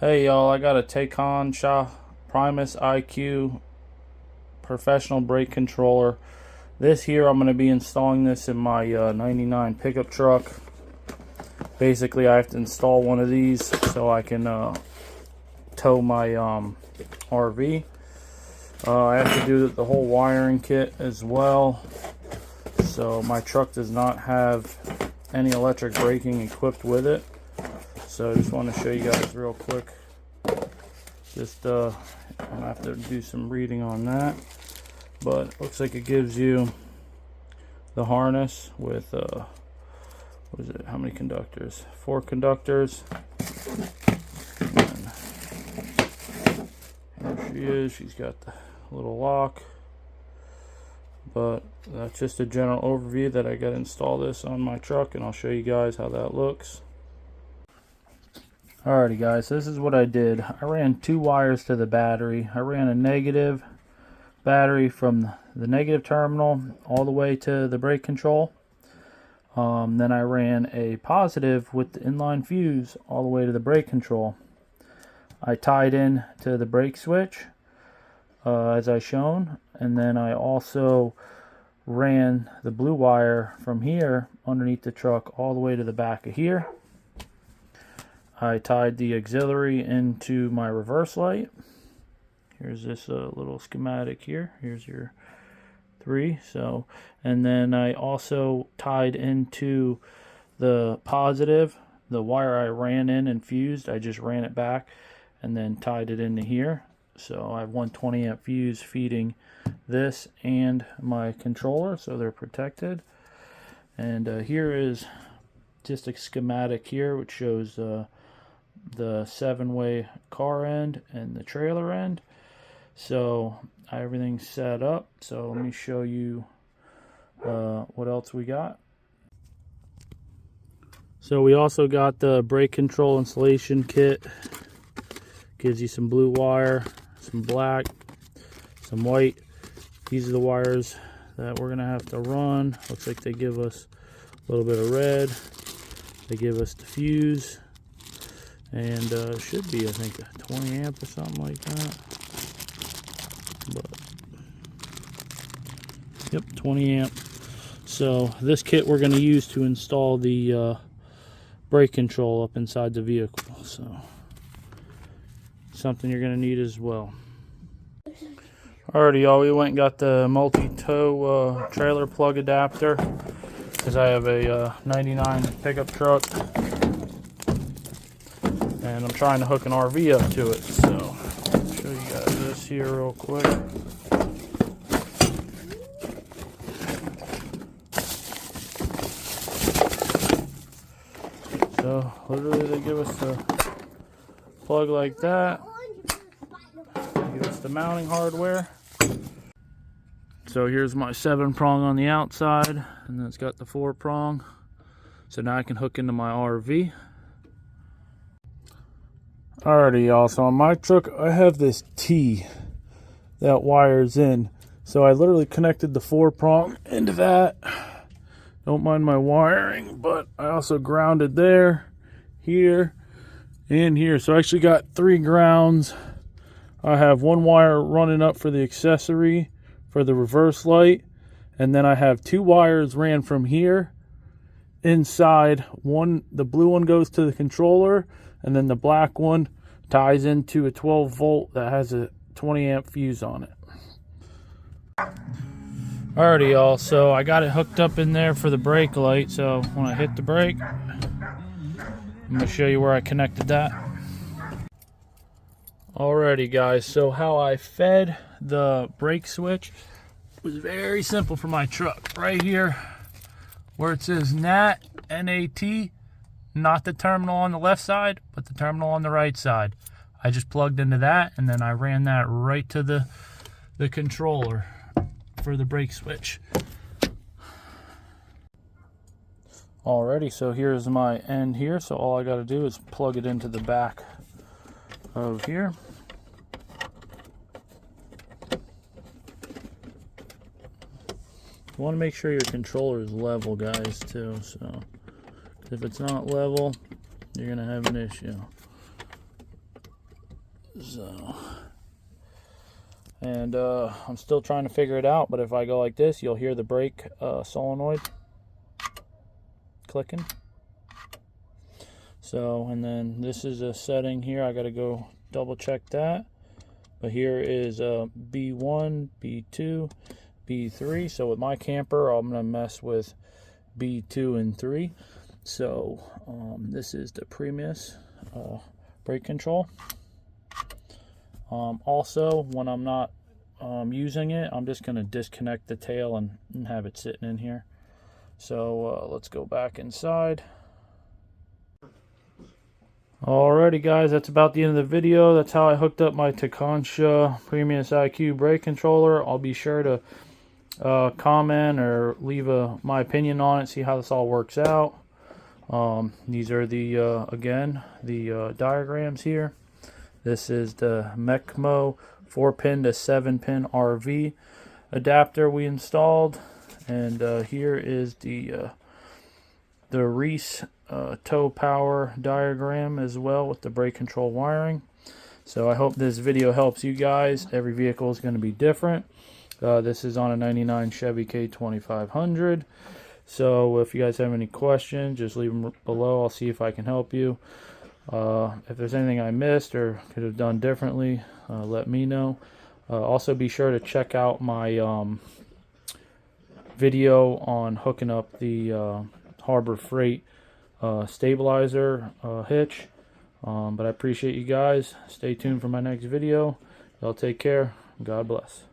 Hey y'all, I got a Taycan Primus IQ professional brake controller. This here, I'm going to be installing this in my 99 pickup truck. Basically, I have to install one of these so I can tow my RV. I have to do the whole wiring kit as well. So my truck does not have any electric braking equipped with it. So I just want to show you guys real quick. Just I'm gonna have to do some reading on that, but it looks like it gives you the harness with what is it? How many conductors? 4 conductors. And here she is. She's got the little lock. But that's just a general overview that I got to install this on my truck, and I'll show you guys how that looks. Alrighty guys, this is what I did. I ran 2 wires to the battery. I ran a negative battery from the negative terminal all the way to the brake control. Then I ran a positive with the inline fuse all the way to the brake control. I tied in to the brake switch as I shown, and then I also ran the blue wire from here underneath the truck all the way to the back of here. I tied the auxiliary into my reverse light. Here's this little schematic here. Here's your 3. So, and then I also tied into the positive, the wire I ran in and fused. I just ran it back and then tied it into here. So I have 120 amp fuse feeding this and my controller, so they're protected. And here is just a schematic here which shows the 7-way car end and the trailer end. So everything's set up. So let me show you what else we got. So we also got the brake control installation kit. Gives you some blue wire, some black, some white. These are the wires that we're gonna have to run. Looks like they give us a little bit of red. They give us the fuse. And should be, I think, 20 amp or something like that. But yep, 20 amp. So this kit we're going to use to install the brake control up inside the vehicle. So something you're going to need as well. Alrighty, y'all, we went and got the multi-tow trailer plug adapter because I have a 99 pickup truck. And I'm trying to hook an RV up to it, so I'll show you guys this here real quick. So literally they give us a plug like that. They give us the mounting hardware. So here's my 7-prong on the outside, and then it's got the 4-prong. So now I can hook into my RV. Alrighty, y'all, so on my truck I have this T that wires in. So I literally connected the 4-prong into that. Don't mind my wiring, but I also grounded there, here, and here. So I actually got 3 grounds. I have 1 wire running up for the accessory for the reverse light, and then I have 2 wires ran from here inside. The blue one goes to the controller, and then the black one ties into a 12 volt that has a 20 amp fuse on it. Alrighty, y'all, so I got it hooked up in there for the brake light. So when I hit the brake, I'm going to show you where I connected that. Alrighty, guys, so how I fed the brake switch was very simple for my truck. Right here where it says NAT, N-A-T, not the terminal on the left side, but the terminal on the right side. I just plugged into that, and then I ran that right to the controller for the brake switch. Alrighty, so here's my end here. So all I got to do is plug it into the back of here. You want to make sure your controller is level, guys, too. So if it's not level, you're going to have an issue. So, and I'm still trying to figure it out, but if I go like this, you'll hear the brake solenoid clicking. So, and then this is a setting here. I got to go double check that. But here is B1, B2, B3. So with my camper, I'm going to mess with B2 and 3. So this is the Primus brake control. Also, when I'm not using it, I'm just going to disconnect the tail and have it sitting in here. So let's go back inside. Alrighty guys, that's about the end of the video. That's how I hooked up my Tekonsha Primus IQ brake controller. I'll be sure to comment or leave my opinion on it, see how this all works out. These are the again the diagrams here. This is the Mecmo 4-pin to 7-pin RV adapter we installed, and here is the Reese tow power diagram as well with the brake control wiring. So I hope this video helps you guys. Every vehicle is going to be different. This is on a 99 Chevy K2500. So if you guys have any questions, just leave them below. I'll see if I can help you. If there's anything I missed or could have done differently, let me know. Also be sure to check out my video on hooking up the Harbor Freight stabilizer hitch. But I appreciate you guys. Stay tuned for my next video. Y'all take care. God bless.